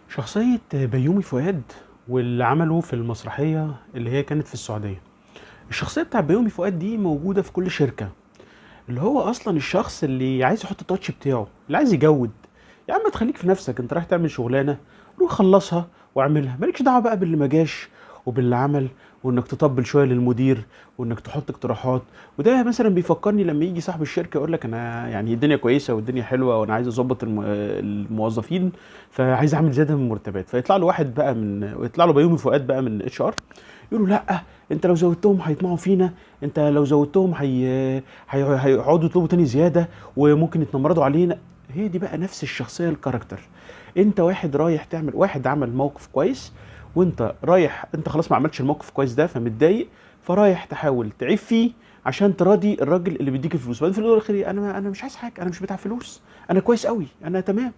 شخصية بيومي فؤاد واللي عمله في المسرحية اللي هي كانت في السعودية. الشخصية بتاع بيومي فؤاد دي موجودة في كل شركة، اللي هو أصلا الشخص اللي عايز يحط التاتش بتاعه، اللي عايز يجود. يا عم تخليك في نفسك، انت رايح تعمل شغلانة روح خلصها واعملها، مالكش دعوة بقى باللي ما جاش وباللي عمل، وانك تطبل شوية للمدير وانك تحط اقتراحات. وده مثلا بيفكرني لما يجي صاحب الشركة يقول لك انا يعني الدنيا كويسة والدنيا حلوة وانا عايز اظبط الموظفين، فعايز اعمل زيادة من المرتبات. فيطلع له واحد بقى ويطلع له بيومي فؤاد بقى من اتش ار، يقول له لا، انت لو زودتهم هيطمعوا فينا، انت لو زودتهم هيقعدوا يطلبوا تاني زياده وممكن يتنمردوا علينا. هي دي بقى نفس الشخصيه الكاركتر. انت واحد رايح تعمل، واحد عمل موقف كويس وانت رايح، انت خلاص ما عملتش الموقف كويس ده فمتضايق، فرايح تحاول تعيب فيه عشان تراضي الراجل اللي بيديك الفلوس. بعدين في الاول والاخر انا مش عايز حاجه، انا مش بتاع فلوس، انا كويس قوي، انا تمام.